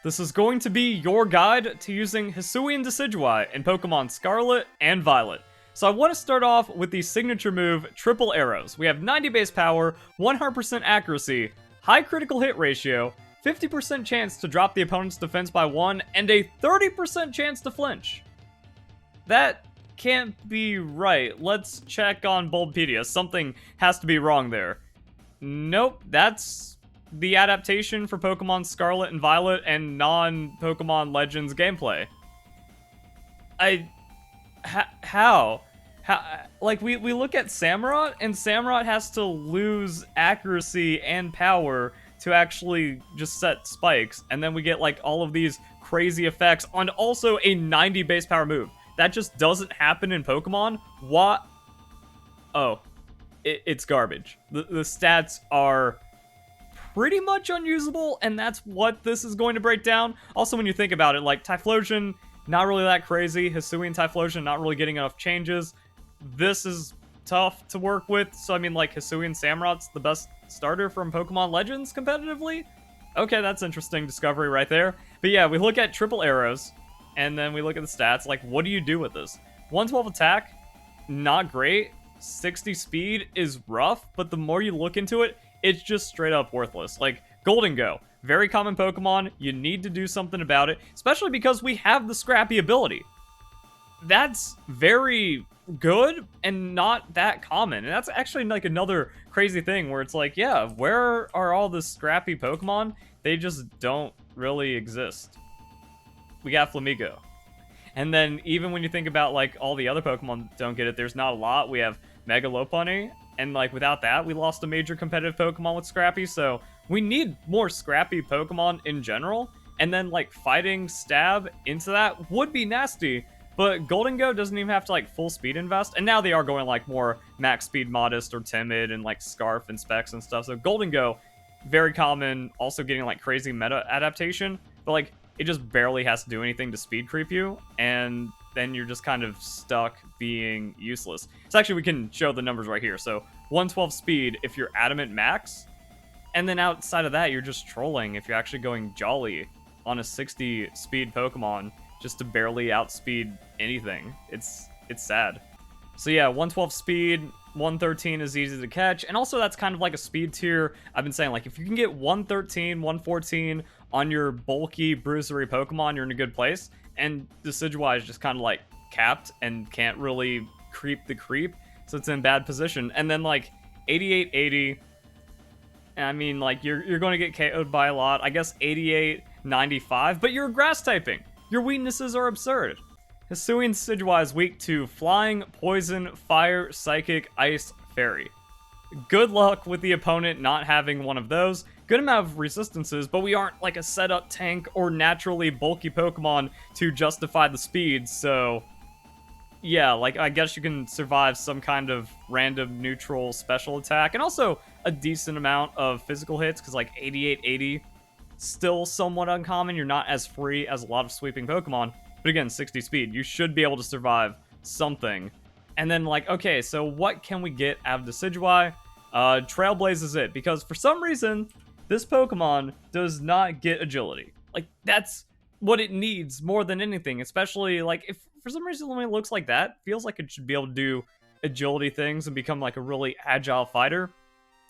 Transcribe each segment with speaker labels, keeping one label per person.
Speaker 1: This is going to be your guide to using Hisuian Decidueye in Pokemon Scarlet and Violet. So I want to start off with the signature move, Triple Arrows. We have 90 base power, 100% accuracy, high critical hit ratio, 50% chance to drop the opponent's defense by 1, and a 30% chance to flinch. That can't be right. Let's check on Bulbapedia. Something has to be wrong there. Nope, that's the adaptation for Pokemon Scarlet and Violet and non-Pokemon Legends gameplay. How? Like, we look at Samurott, and Samurott has to lose accuracy and power to actually just set spikes, and then we get, like, all of these crazy effects on also a 90 base power move. That just doesn't happen in Pokemon. What? Oh. It's garbage. The stats are pretty much unusable, and that's what this is going to break down. Also, when you think about it, like, Typhlosion, not really that crazy. Hisuian Typhlosion, not really getting enough changes. This is tough to work with, so I mean, like, Hisuian Samurott's the best starter from Pokemon Legends competitively? Okay, that's interesting discovery right there. But yeah, we look at Triple Arrows, and then we look at the stats. Like, what do you do with this? 112 attack, not great. 60 speed is rough, but the more you look into it, it's just straight up worthless. Like, Golden Go, very common Pokemon, you need to do something about it, especially because we have the Scrappy ability. That's very good and not that common, and that's actually like another crazy thing where it's like, yeah, where are all the Scrappy Pokemon? They just don't really exist. We got Flamigo. And then even when you think about, like, all the other Pokemon don't get it, there's not a lot. We have Mega Lopunny, and, like, without that, we lost a major competitive Pokemon with Scrappy, so we need more Scrappy Pokemon in general, and then, like, fighting Stab into that would be nasty, but Golden Go doesn't even have to, like, full speed invest, and now they are going, like, more max speed modest or timid and, like, Scarf and Specs and stuff, so Golden Go, very common, also getting, like, crazy meta adaptation, but, like, it just barely has to do anything to speed creep you, and then you're just kind of stuck being useless. So actually, we can show the numbers right here. So 112 speed if you're Adamant Max, and then outside of that, you're just trolling if you're actually going Jolly on a 60 speed Pokemon just to barely outspeed anything. It's sad. So yeah, 112 speed, 113 is easy to catch, and also that's kind of like a speed tier. I've been saying, like, if you can get 113, 114 on your bulky, bruisery Pokemon, you're in a good place, and Decidueye is just kind of, like, capped and can't really creep the creep, so it's in bad position. And then, like, 88, 80, I mean, like, you're going to get KO'd by a lot. I guess 88, 95, but you're grass typing. Your weaknesses are absurd. Hisuian Decidueye is weak to Flying, Poison, Fire, Psychic, Ice, Fairy. Good luck with the opponent not having one of those. Good amount of resistances, but we aren't like a setup tank or naturally bulky Pokemon to justify the speed, so yeah, like, I guess you can survive some kind of random neutral special attack, and also a decent amount of physical hits, because like 88, 80, still somewhat uncommon. You're not as free as a lot of sweeping Pokemon, but again, 60 speed, you should be able to survive something. And then, like, okay, so what can we get out of Decidueye? Trailblaze is it, because for some reason, this Pokemon does not get agility. Like, that's what it needs more than anything, especially, like, if for some reason when it looks like that, feels like it should be able to do agility things and become, like, a really agile fighter.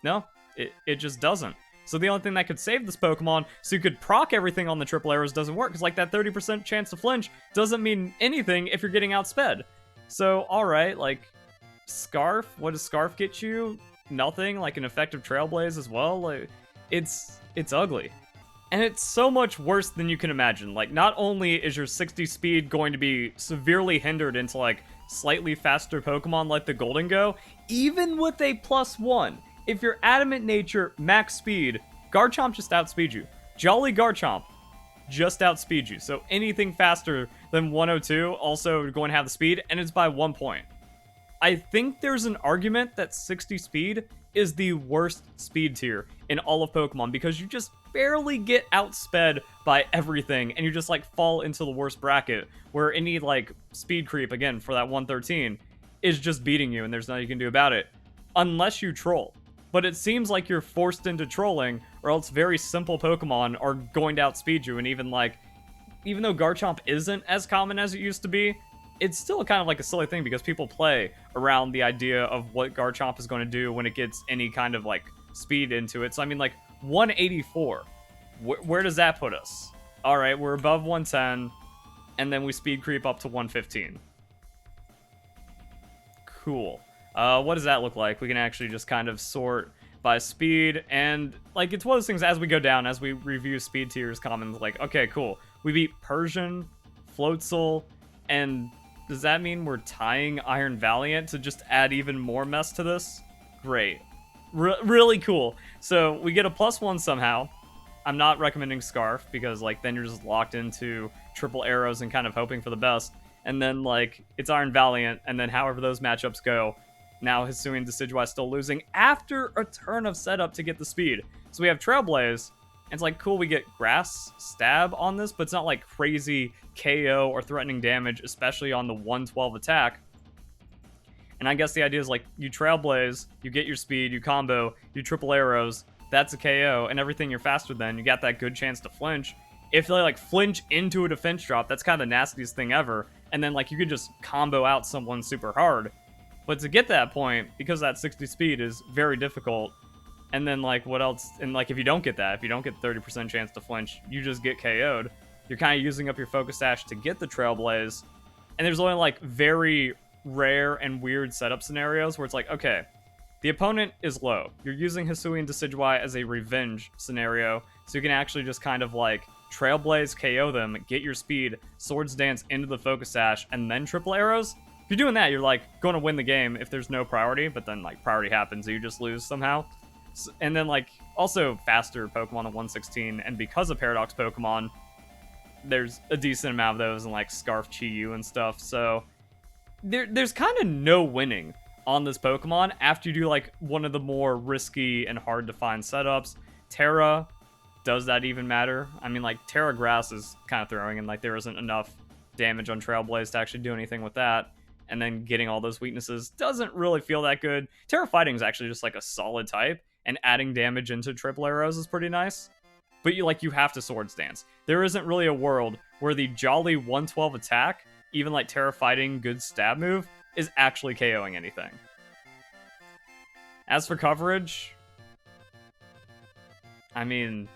Speaker 1: No, it just doesn't. So the only thing that could save this Pokemon, so you could proc everything on the Triple Arrows, doesn't work, because, like, that 30% chance to flinch doesn't mean anything if you're getting outsped. So, alright, like, Scarf, what does Scarf get you? Nothing, like an effective Trailblaze as well. Like, it's ugly. And it's so much worse than you can imagine. Like, not only is your 60 speed going to be severely hindered into, like, slightly faster Pokemon like the Golden Go, even with a +1, if you're Adamant Nature, max speed, Garchomp just outspeeds you. Jolly Garchomp just outspeeds you. So anything faster than 102 also going to have the speed, and it's by 1 point. I think there's an argument that 60 speed is the worst speed tier in all of Pokemon, because you just barely get outsped by everything, and you just, like, fall into the worst bracket, where any, like, speed creep, again, for that 113, is just beating you, and there's nothing you can do about it. Unless you troll. but it seems like you're forced into trolling, or else very simple Pokemon are going to outspeed you, and even though Garchomp isn't as common as it used to be, it's still kind of like a silly thing because people play around the idea of what Garchomp is going to do when it gets any kind of like speed into it. So I mean, like 184, where does that put us? All right, we're above 110, and then we speed creep up to 115. Cool. What does that look like? We can actually just kind of sort by speed, and like it's one of those things as we go down, as we review speed tiers, commons, like, okay, cool. We beat Persian, Floatzel, and does that mean we're tying Iron Valiant to just add even more mess to this? Great. Really cool. So we get a +1 somehow. I'm not recommending Scarf, because like then you're just locked into triple arrows and kind of hoping for the best. And then like it's Iron Valiant, and then however those matchups go, now Hisuian Decidueye still losing after a turn of setup to get the speed. So we have Trailblaze, and it's like, cool, we get Grass Stab on this, but it's not like crazy KO or threatening damage, especially on the 112 attack. And I guess the idea is like, you Trailblaze, you get your speed, you combo, you triple arrows, that's a KO, and everything you're faster than, you got that good chance to flinch. If they like flinch into a defense drop, that's kind of the nastiest thing ever, and then like you could just combo out someone super hard. But to get that point, because that 60 speed is very difficult, and then like what else, and like if you don't get that, if you don't get 30% chance to flinch, you just get KO'd. You're kind of using up your Focus Sash to get the Trailblaze, and there's only like very rare and weird setup scenarios where it's like, okay, the opponent is low. You're using Hisuian Decidueye as a revenge scenario, so you can actually just kind of like Trailblaze, KO them, get your speed, Swords Dance into the Focus Sash, and then triple arrows. If you're doing that, you're like going to win the game if there's no priority, but then like priority happens, so you just lose somehow. And then like also faster Pokemon at 116, and because of Paradox Pokemon, there's a decent amount of those in like Scarf Chi-Yu and stuff, so there's kind of no winning on this Pokemon after you do like one of the more risky and hard to find setups. Terra, does that even matter? I mean, like Terra Grass is kind of throwing, and like there isn't enough damage on Trailblaze to actually do anything with that. And then getting all those weaknesses doesn't really feel that good. Terra Fighting is actually just like a solid type, and adding damage into triple arrows is pretty nice. But you have to Swords Dance. There isn't really a world where the jolly 112 attack, even like Terra Fighting, good stab move, is actually KOing anything. As for coverage, I mean,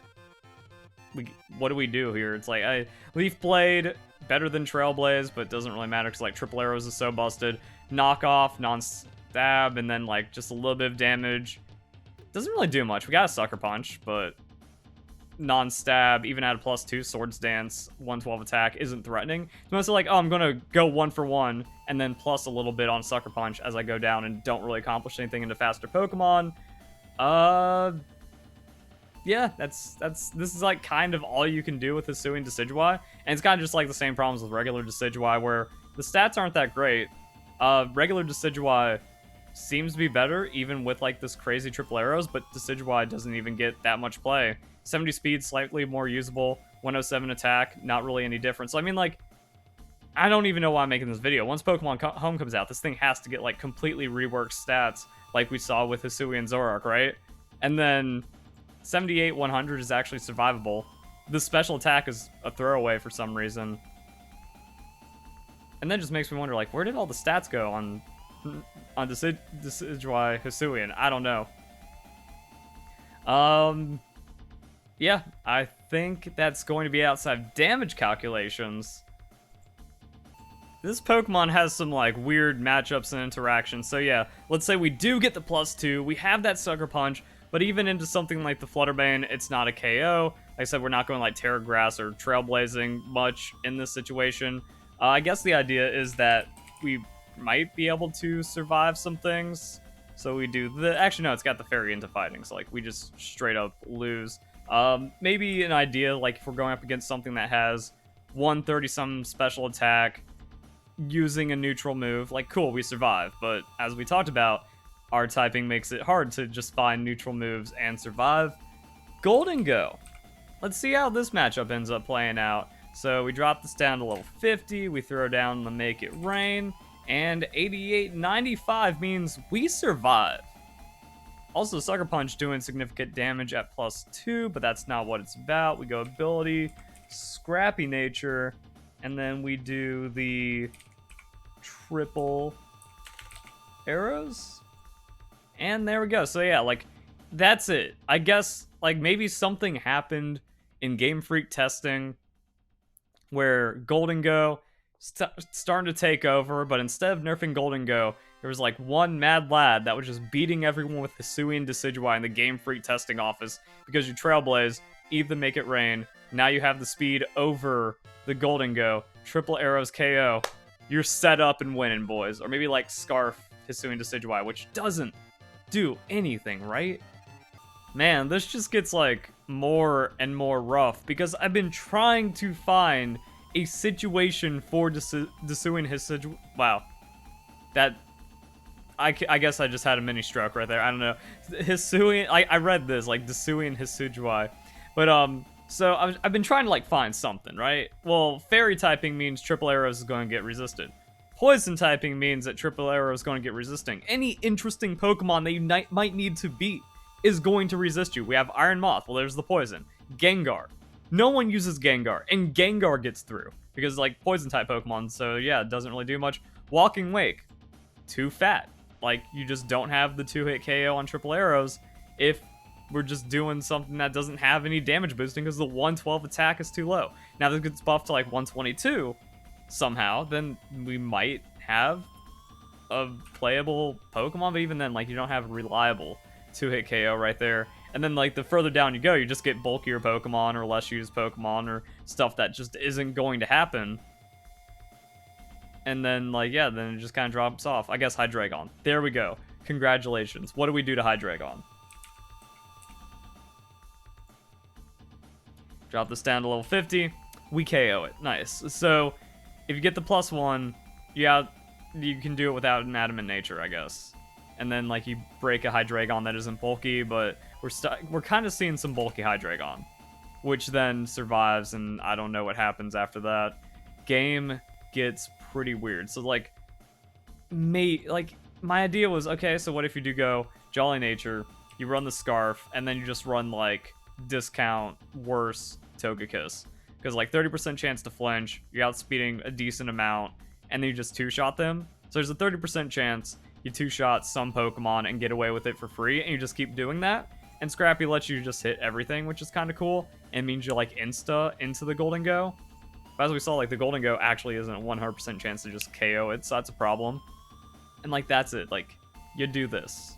Speaker 1: what do we do here? It's like, Leaf Blade, better than Trailblaze, but doesn't really matter because like triple arrows is so busted. Knockoff, non-stab, and then like just a little bit of damage. Doesn't really do much. We got a Sucker Punch, but non-stab, even at a +2 Swords Dance, 112 attack isn't threatening. It's mostly like, oh, I'm gonna go 1 for 1, and then plus a little bit on Sucker Punch as I go down and don't really accomplish anything into faster Pokemon. Yeah, this is like kind of all you can do with Hisuian Decidueye, and it's kind of just like the same problems with regular Decidueye, where the stats aren't that great. Regular Decidueye seems to be better, even with like this crazy triple arrows, but Decidueye doesn't even get that much play. 70 speed, slightly more usable, 107 attack, not really any different. So I mean, like, I don't even know why I'm making this video. Once Pokemon Home comes out, this thing has to get like completely reworked stats, like we saw with Hisuian Zoroark, right? And then 78, 100 is actually survivable. The special attack is a throwaway for some reason. And that just makes me wonder, like, where did all the stats go on Decidueye Hisuian? I don't know. Yeah, I think that's going to be outside damage calculations. This Pokemon has some, like, weird matchups and interactions. So yeah, let's say we do get the +2, we have that Sucker Punch, but even into something like the Flutterbane, it's not a KO. Like I said, we're not going like Terra Grass or Trailblazing much in this situation. I guess the idea is that we might be able to survive some things. So we do actually no, it's got the Fairy into fighting, so like we just straight up lose. Maybe an idea, like if we're going up against something that has 130-some special attack, using a neutral move, like cool, we survive. But as we talked about, our typing makes it hard to just find neutral moves and survive. Golden Go. Let's see how this matchup ends up playing out. So we drop this down to level 50, we throw down the Make It Rain, and 88.95 means we survive. Also, Sucker Punch doing significant damage at +2, but that's not what it's about. We go ability, Scrappy nature, and then we do the triple arrows. And there we go. So yeah, like, that's it. I guess, like, maybe something happened in Game Freak testing where Golden Go starting to take over, but instead of nerfing Golden Go, there was like one mad lad that was just beating everyone with Hisuian Decidueye in the Game Freak testing office because you Trailblaze, even make it rain. Now you have the speed over the Golden Go, triple arrows KO. You're set up and winning, boys. Or maybe like Scarf Hisuian Decidueye, which doesn't do anything, right? Man, this just gets like more and more rough because I've been trying to find a situation for Hisuian Decidueye. Wow. That, I guess I just had a mini stroke right there. I don't know. Hisuian, I read this, like, Hisuian Decidueye. But, so I've been trying to, like, find something, right? Well, Fairy typing means triple arrows is going to get resisted. Poison typing means that triple arrow is going to get resisting. Any interesting Pokemon that you might need to beat is going to resist you. We have Iron Moth. Well, there's the poison. Gengar. No one uses Gengar, and Gengar gets through because, like, poison type Pokemon, so yeah, it doesn't really do much. Walking Wake. Too fat. Like, you just don't have the 2-hit KO on triple arrows if we're just doing something that doesn't have any damage boosting because the 112 attack is too low. Now, if it gets buffed to, like, 122 somehow, then we might have a playable Pokemon, but even then, like, you don't have reliable 2-hit KO right there. And then, like, the further down you go, you just get bulkier Pokemon or less used Pokemon or stuff that just isn't going to happen. And then, like, yeah, then it just kind of drops off. I guess Hydreigon. There we go. Congratulations. What do we do to Hydreigon? Drop this down to level 50. We KO it. Nice. So, if you get the +1, yeah, you can do it without an adamant nature, I guess. And then, like, you break a Hydreigon that isn't bulky, but we're kind of seeing some bulky Hydreigon, which then survives, and I don't know what happens after that. Game gets pretty weird. So, like, my idea was, okay, so what if you do go Jolly Nature, you run the Scarf, and then you just run, like, discount worse Togekiss. Because, like, 30% chance to flinch, you're outspeeding a decent amount, and then you just two-shot them. So there's a 30% chance you two-shot some Pokemon and get away with it for free, and you just keep doing that. And Scrappy lets you just hit everything, which is kind of cool, and means you're, like, insta into the Golden Go. But as we saw, like, the Golden Go actually isn't a 100% chance to just KO it, so that's a problem. And, like, that's it. Like, you do this.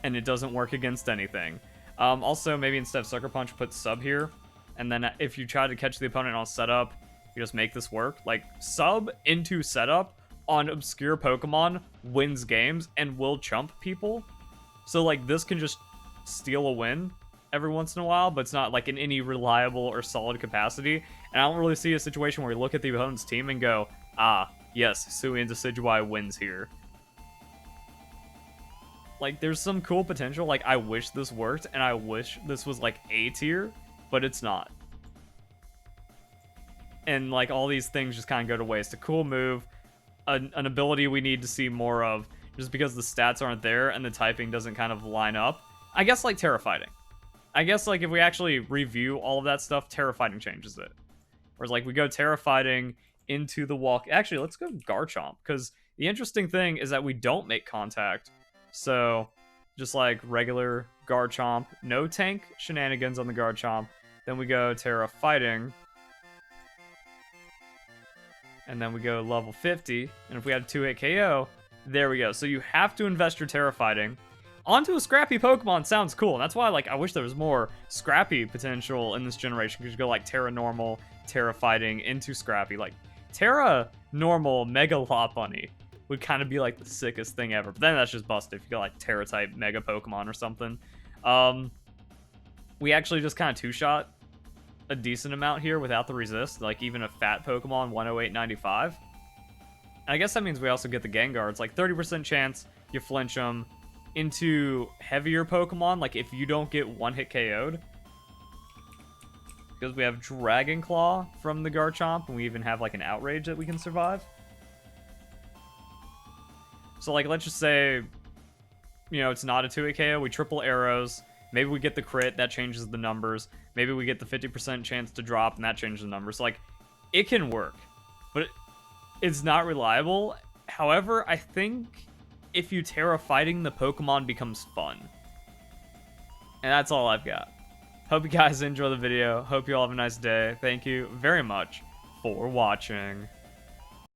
Speaker 1: And it doesn't work against anything. Also, maybe instead of Sucker Punch, put Sub here. And then if you try to catch the opponent on setup, you just make this work. Like, Sub into setup on obscure Pokemon wins games and will chump people. So, like, this can just steal a win every once in a while, but it's not, like, in any reliable or solid capacity. And I don't really see a situation where you look at the opponent's team and go, ah, yes, Hisuian Decidueye wins here. Like, there's some cool potential. Like, I wish this worked, and I wish this was, like, A tier, but it's not. And, like, all these things just kind of go to waste. A cool move, an ability we need to see more of, just because the stats aren't there and the typing doesn't kind of line up. I guess, like, Terra Fighting. I guess, like, if we actually review all of that stuff, Terra Fighting changes it. Whereas, like, we go Terra Fighting into the walk. Actually, let's go Garchomp, because the interesting thing is that we don't make contact. So, just like regular Garchomp, no tank shenanigans on the Garchomp. Then we go Terra Fighting. And then we go level 50. And if we had a 2-hit KO, there we go. So you have to invest your Terra Fighting onto a Scrappy Pokemon. Sounds cool. And that's why, like, I wish there was more Scrappy potential in this generation. Because you go, like, Terra Normal, Terra Fighting into Scrappy. Like, Terra Normal Mega Lopunny would kind of be, like, the sickest thing ever. But then that's just busted if you got, like, Terra-type Mega Pokemon or something. We actually just kind of two-shot a decent amount here without the resist. Like, even a fat Pokemon, 108.95. I guess that means we also get the Gengar. It's like 30% chance you flinch them into heavier Pokemon, like if you don't get one-hit KO'd. Because we have Dragon Claw from the Garchomp, and we even have, like, an Outrage that we can survive. So, like, let's just say it's not a 2-hit KO, we triple arrows. Maybe we get the crit, that changes the numbers. Maybe we get the 50% chance to drop, and that changes the numbers. Like, it can work, but it's not reliable. However, I think if you Terra, fighting the Pokemon becomes fun. And that's all I've got. Hope you guys enjoy the video. Hope you all have a nice day. Thank you very much for watching.